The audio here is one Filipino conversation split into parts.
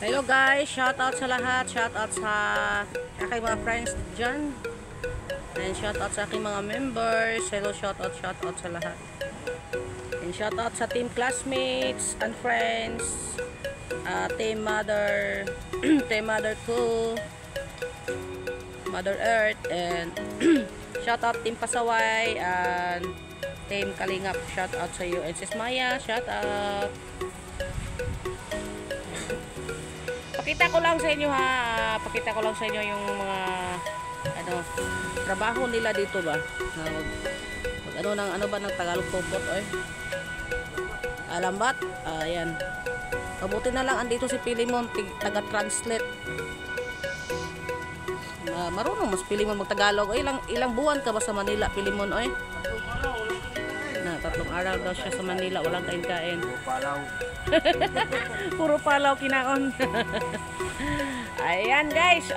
Hello guys, shout out sa lahat, shout out sa aking mga friends dyan, and shout out sa aking mga members. Hello, shout out sa lahat, and shout out sa team classmates and friends, team mother team mother 2, Mother Earth, and shout out team Pasaway and team Kalingap. Shout out sa iyo, and sis Maya, shout out. Pakita ko lang sa inyo ha, pakita ko lang sa inyo yung mga trabaho nila dito ba. Ano ba ng Tagalog popot oy? Alambat, ayan. Mabuti na lang andito si Pilimon, taga-translate. Marunong mas Pilimon mag-Tagalog. Ilang buwan ka ba sa Manila, Pilimon oy? 3 araw daw siya sa Manila, walang kain-kain. Puro palaw kinaon. Ayan guys,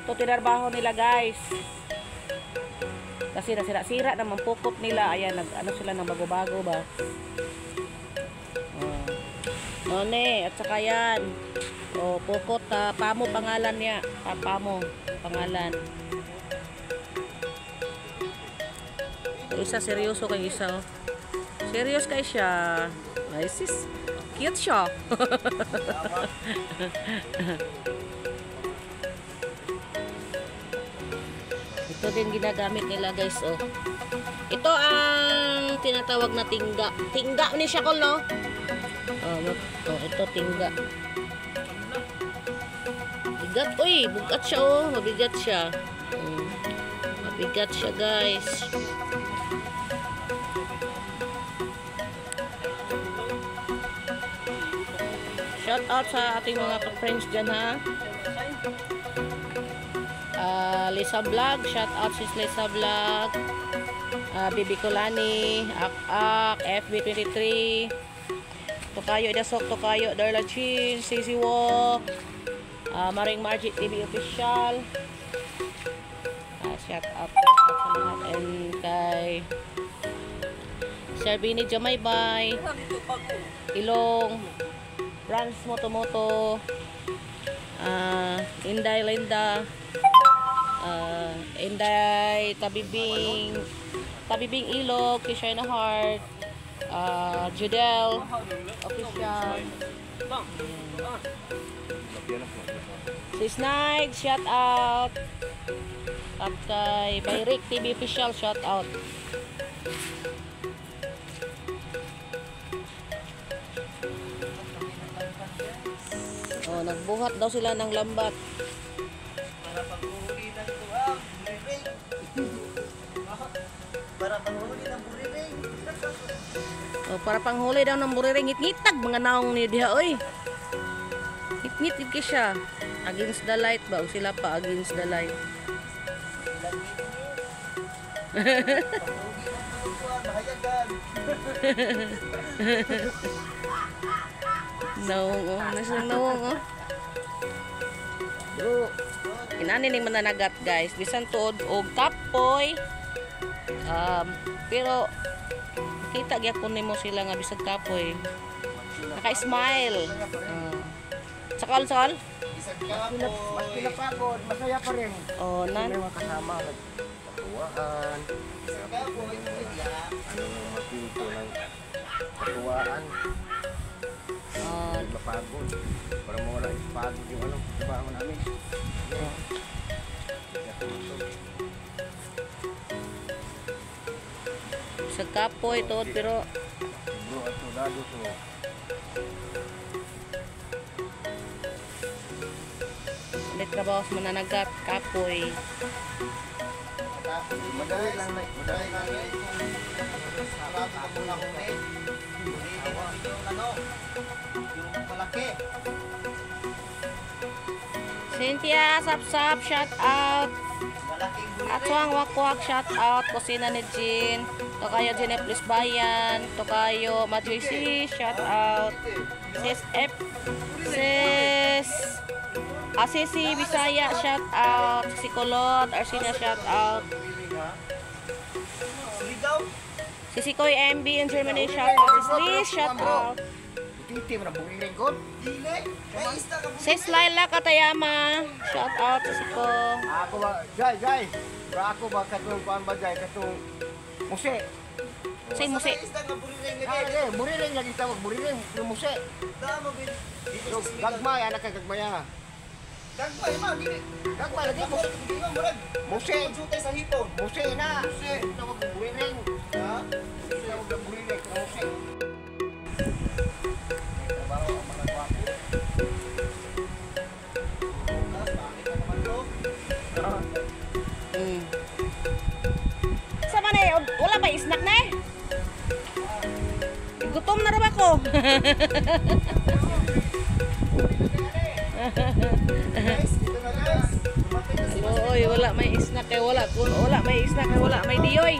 ito tinarbaho nila guys. Kasi nasira-sira naman pukot nila. Ayan, sila ng bago-bago ba. None, at saka yan. Pukot, Pamo pangalan niya. Pamo pangalan. Isa seryoso kay isa. Serious kay siya. Ay sis, cute siya. Ito din ginagamit nila guys oh. Ito ang tinatawag na tingga. Tingga ni siya kol no? Ito tingga. Bigat uy, bugat siya oh, mabigat siya. Mabigat siya guys. Shout out sa ating mga ka-friends dyan ha. Lisa Vlog, shout out sis Lisa Vlog. Bibi Kulani, Ak, FB23. Tokayo Idasok, Tokayo Darla Chin, Sisi Wo, Maring Margit TV Official. Shout out sa lahat. And kay Sir Bini Jamaybay, Ilong, Franz Motomoto, Inday Linda, Inday Tabibing Ilog, Kishayna Heart, Judel Official, Sis Nike, shout out. At kay Bayrik TV Official, shout out. Nagbuhat daw sila ng lambat. Para panghuli ng buriring. Para panghuli ng buriring. Para panghuli daw ng buriring. Ngit-ngitag mga naong ni diha oy. Ngit-ngit siya. Against the light ba? O sila pa against the light. Nawong oh, nasa nawong oh. Bro, inani ning mananagat guys, bisan tuod og kapoy. Pero kita gyapon nimo sila nga bisag kapoy. Naka-smile. Sakal. Mas pinapagod, masaya pa rin. Nan. May mga kasama, katuwaan. Mapito ng katuwaan. Mapagod. Para mawala yung pagod yung trabaho namin. Sa kapoy to pero bro at soldado to. ulit trabaho sa mananagat, kapoy. Madali lang na. Madali lang na. Sarap ako na huli. Yung malaki. Cynthia, sap-sap, shout out. Atsuang wakwak, shout out. Kusina ni Jean. Tokayo Jeneplis Bayan. Tokayo Majoysi, shout out. Sis F. Sis Asisi Bisaya, shout out. Si Kulot, Arsina, shout out. Si Koy MB in Germany, shout out. Si Liz, shout out. Titi mo na buriling ko. Dili. Sis Laila Katayama, shout out sa Siko. Ako ba, Jai. Ako ba katong kuan ba Jai katong muse. Say Muse. Buriling lagi tawag, buriling yung muse. Gagmay, anak ka gagmaya. Gagmay ma, gini. Gagmay lagi muse. Muse. Sa hipon. Muse na. Muse. Tawag buriling. Ha? Tawag buriling, muse. Sama na eh, wala ba snack na eh? Gutom na rin ako. Oy, wala may snack kay wala may snack kay wala may diyoy.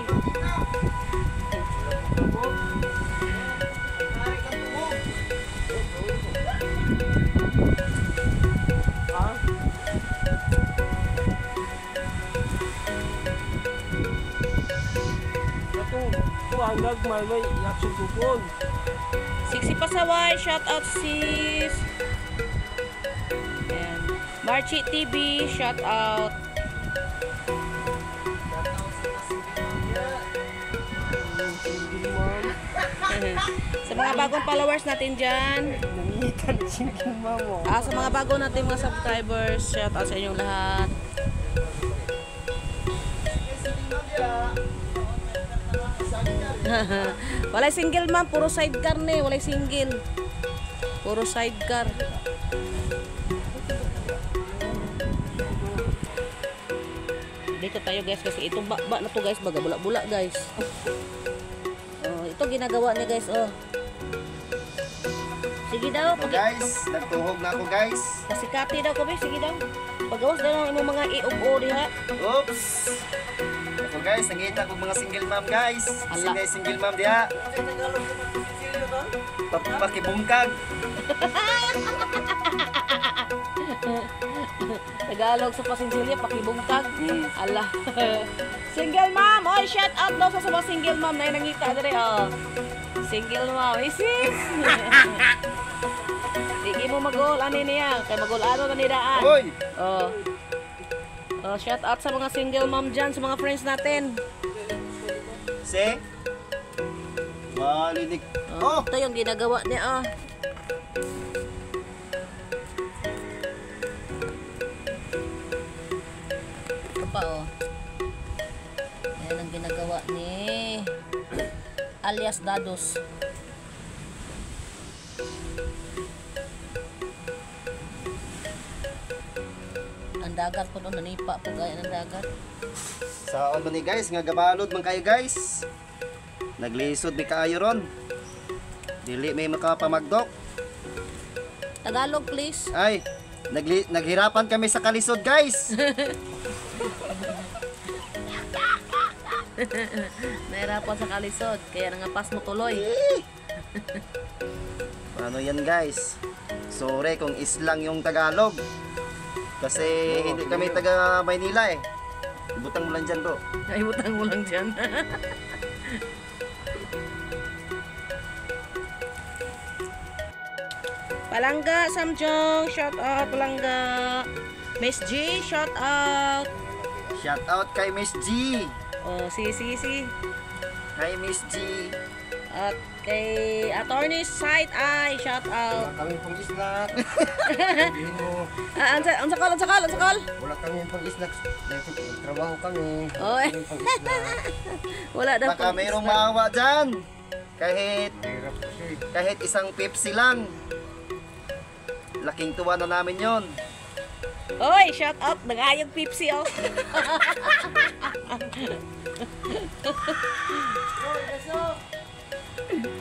Ang gagmay may yaksong kupon. Siksi Pasaway, shout out sis. Ayan. Marchi TV, shout out. Sa mga bagong followers natin dyan. Nangitan single mom mo. Sa mga bago natin mga subscribers, shout out sa inyong lahat. Walay single man, puro sidecar ne, walay single. Puro sidecar. Dito tayo guys kasi ito bakba na to guys, baga bula-bula guys. Oh, ito ginagawa niya guys, oh. Sige daw, Guys, nagtuhog na ako guys. pasikati daw ko, sige daw. Pagawas daw ng imong mga i-o diha. Oops! Ako guys, nangita ko mga single mom guys. Ala. Single mom diha. Pakibungkag. Tagalog sa pasinsilya, pakibungkag. Ala. Single mom, oy, shout out daw sa mga single mom na nangita dire, oh. Single mom, isis. Sige mo magol ani niya, kay magol ano na nidaan. Hoy! Oh. Oh, shout out sa mga single mom dyan, sa mga friends natin. Se? Malinig. Oh, ito yung ginagawa niya, oh. Ito pa, oh. Ayan ang ginagawa ni alias Dados. Ang dagat po doon, nanipa po gaya ng dagat. Sa on ni guys, nga gabalod man kayo guys. Naglisod mi kaayo ron. Dili may makapamagdok. Tagalog, please. Ay, naghirapan kami sa kalisod guys. Nahirapan sa kalisod, kaya nangapas mo tuloy. Paano yan guys? Sorry kung islang yung Tagalog. Kasi hindi kami taga Maynila eh. Butang mo lang dyan bro. Ay, butang mo lang dyan. Palangga, Samjong, shout out, Palangga. Miss G, shout out. Shout out kay Miss G. Oh, si. Kay Miss G. At kay Attorney Side Eye, shout out. Kami pang snack. Sabihin mo, Ang sakal. wala kami pang snack. Dahil trabaho kami. Oy. Kami pang snack. Wala daw Baka pang mayroong snack. maawa dyan. Hirap kasi. Kahit isang Pepsi lang. Laking tuwa na namin yon. Oy, shout out. Nangayag Pepsi, oh.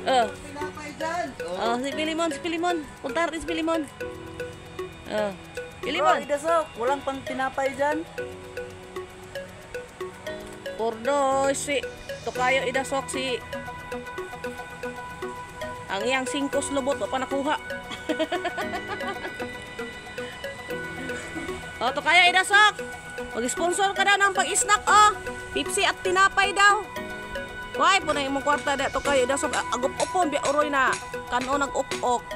Oh. Oh, si Pilimon. Punta rin si Pilimon. Oh. Pilimon. Idasok, walang pang tinapay dyan. Pordo, si Tokayo idasok si ang iyang 5 slobot pa nakuha. Oh, Tokayo idasok. Mag-sponsor ka daw ng pag-snack, oh. Pepsi at tinapay daw. Why po na imong kwarta dito kayo dasog agop-upon biya uroy na kanon nag-up-up.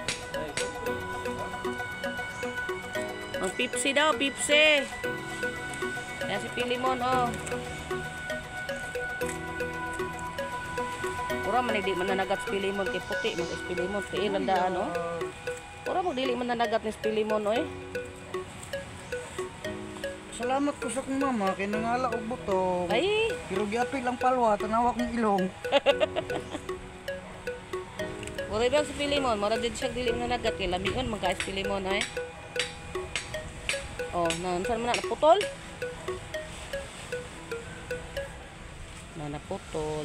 Ang Pepsi daw, Pepsi. Yan si Pilimon, oh. Pura man di mananagat si Pilimon kay puti man si Pilimon kay ilandaan, oh. Pura magdili mananagat ni si Pilimon, oy. Salamat ko sa kong mama, kay nangala og butong. Ay, Pero giapil ang palwa, tanawa kong ilong. pura daw si Pilimon, mura din siya dili mananagat kay lamion man ka si Pilimon, ay. Oh, saan mo na naputol? Naputol.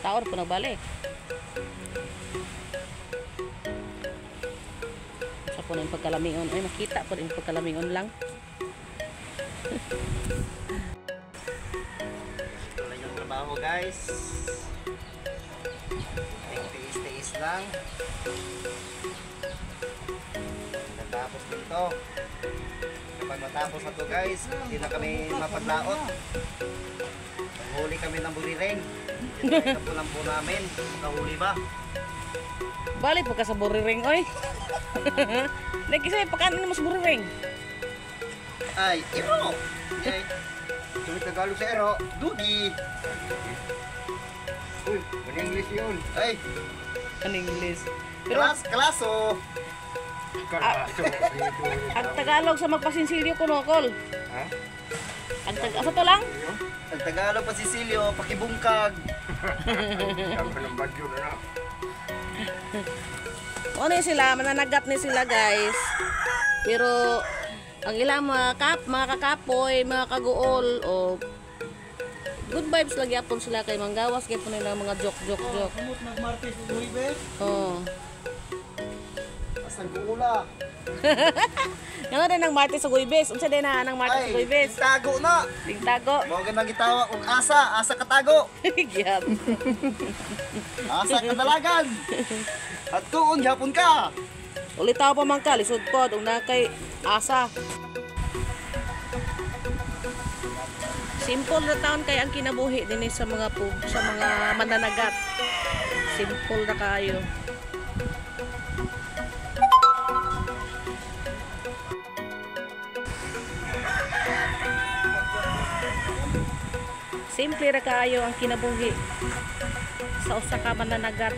Taon po nagbalik. Sa po na yung pagkalamingon. Ay, makita po na yung pagkalamingon lang. Ito na yung trabaho guys. Tiis-tiis lang. Tapos dito. Kapag matapos na to guys, hindi na kami mapaglaot. Huli kami ng burireng. Ito po lang po namin. Nakahuli ba? Balik po ka sa buriring, oy. Nagkisay, pakanin mo sa buriring. Ay, ero! Ay, kami Tagalog sa ero. Dudi! Uy, English yun. Ay, Ano English? Pero kalaso! ang Tagalog sa magpasinsilyo ko, Nokol. Ha? Asa to lang? Ang Tagalog pa Sicilio, pakibungkag. Ang palang bagyo na na. Ano yun sila, mananagat ni sila guys. Pero ang ilang mga kakapoy, mga kaguol, o good vibes lagi apon sila kay manggawas kay po nila mga joke. Kumot nagmartes og Huwebes. Oh. Asang kuula. Nga din ang Martes sa Guybes. Unsa din na ang Martes sa Ay, Guybes? tago na. Tingtago. Mga ganang gitawa kung asa katago. Gyap. Asa kadalagan. At tuon, yapon ka. Ulit tao pa man ka, lisod pod ug na kay asa. Simple na taon kay ang kinabuhi din sa mga sa mga mananagat. Simple na kayo. Simple ra kaayo ang kinabuhi sa usa ka mananagat.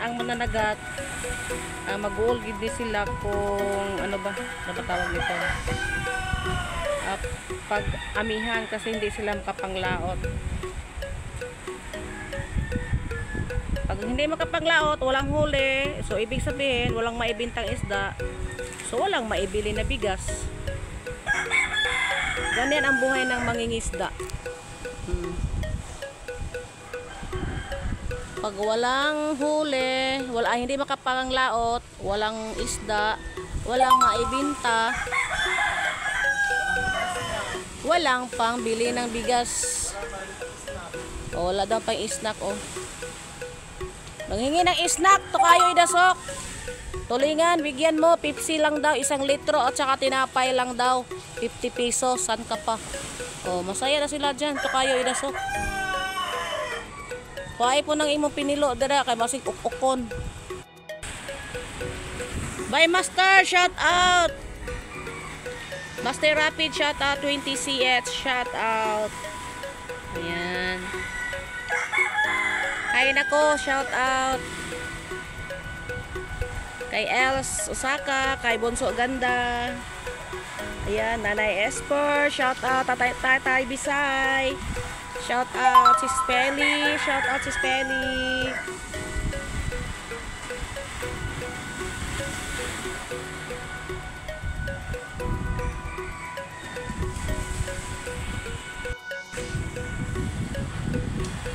Ang mananagat mag-uol gid sila kung ano ba napatawag nito. Pag amihan kasi hindi sila makapanglaot. Pag hindi makapanglaot, walang huli. So ibig sabihin, walang maibintang isda. So walang maibili na bigas. Ganyan ang buhay ng mangingisda. Pag walang huli, hindi makapanglaot, walang isda, walang maibinta, walang pang bili ng bigas. O, wala daw pang snack, oh. Nanghingi ng snack, to kayo idasok. Tulingan, bigyan mo, Pepsi lang daw, 1 litro at saka tinapay lang daw, 50 pesos, san ka pa? O, masaya na sila dyan, to kayo idasok. Kuhay po ng imong pinilo, dara, kay masig ukukon. Bye, Master, shout out! Master Rapid, shout out, 20CH, shout out. Ayan. Hi nako, shout out. Kay Els Osaka, kay Bonso Ganda. Ayan, Nanay Esper, shout out. Tatay Bisay, shout out. Sis Pelly, shout out Sis Pelly.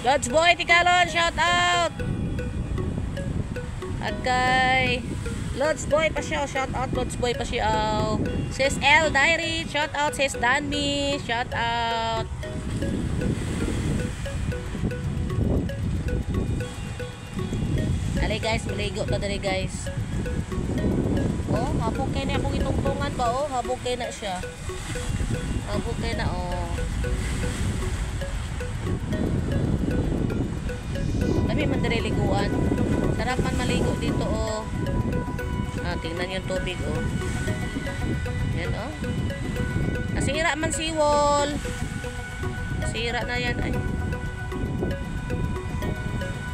Lods Boy Tikalon, shout out. At kay Lods Boy pa siya, shout out Lods Boy pa siya. Sis L Diary, shout out. Sis Danmi, shout out. Ali guys, maligo na dali guys. Oh, habog kay na akong itungtungan ba? Oh, habog kay na siya. Habog kay na, oh. Dami man dire liguan. Sarap man maligo dito, oh. Ah, tingnan yung tubig, oh. Yan, oh. Nasira man si wall. Nasira na yan, ay.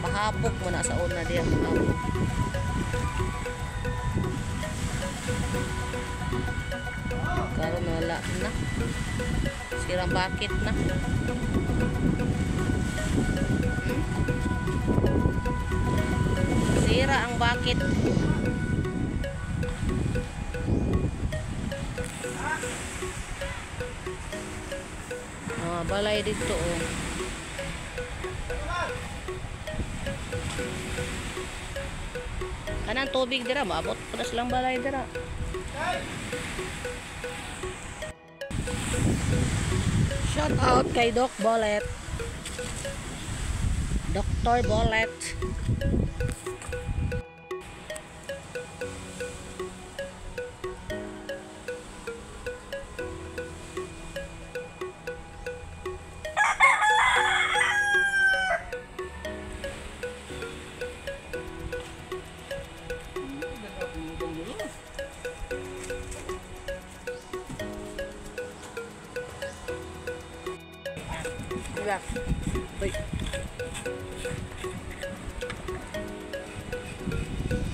Mahapok mo na sa una diyan. Mahapok. Karon wala na. Sirang bakit na. Sira ang bakit. Balay dito, oh. Kanang tubig dira, maabot pa na silang balay dira. Shout out kay Doc Bolet. Dr. Bolet.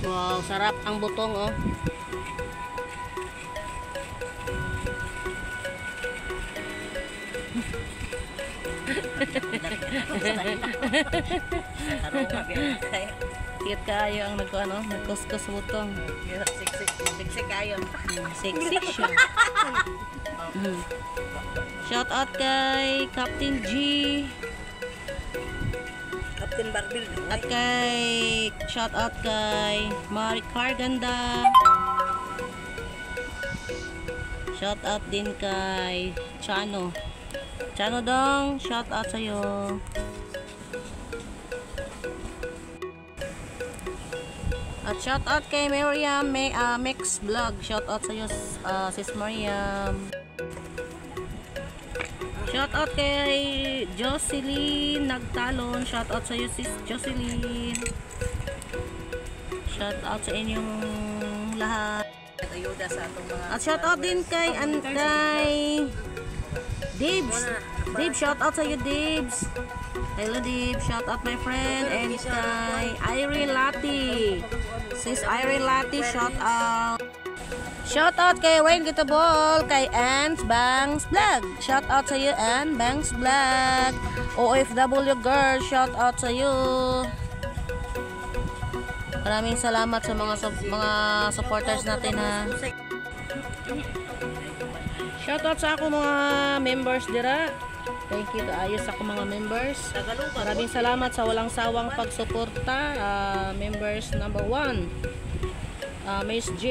Wow, sarap ang butong, oh. Cute kayo ang nagkuskus butong. Siksik kayo. Sexy siya. Shout out kay Captain G. Captain Barbil. At kay shout out kay Marie Carganda. Shout out din kay Chano. Chano dong, shout out sa iyo. At shout out kay Miriam Mix Vlog. Shout out sa iyo, sis Miriam. Shout out kay Jocelyn Nagtalon. Shout out sa iyo, sis Jocelyn. Shout out sa inyong lahat. Ayuda sa atong mga At shout out din kay Dibs. Dibs, shout out sa iyo, Dibs. Hello, Dibs. Shout out my friend. And kay Irene Lati. Sis Irene Lati, shout out. Shout out kay Wayne Gitabol, kay Anne's Bangs Vlog. Shout out sa iyo, Anne Bangs Vlog. OFW girl, shout out sa iyo. Maraming salamat sa mga supporters natin, ha. Shout out sa ako mga members dira. Thank you kaayo sa ako mga members. Maraming salamat sa walang sawang pagsuporta. Members number 1. Miss J,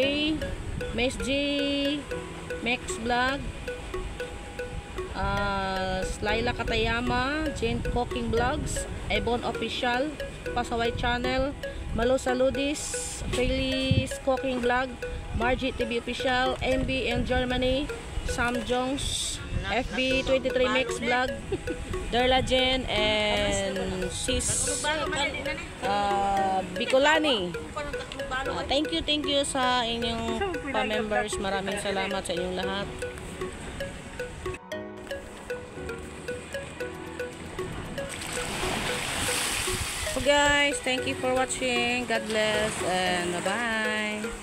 Max Vlog, Laila Katayama, Jane Cooking Vlogs, Ebon Official, Pasaway Channel, Malo Saludis, Feliz Cooking Vlog, Margie TV Official, MB in Germany, Sam Jones, FB23 Mix Vlog, Derla Jen, and Sis Bicolani. Thank you sa inyong pa-members. Maraming salamat sa inyong lahat. So guys, thank you for watching. God bless and bye-bye.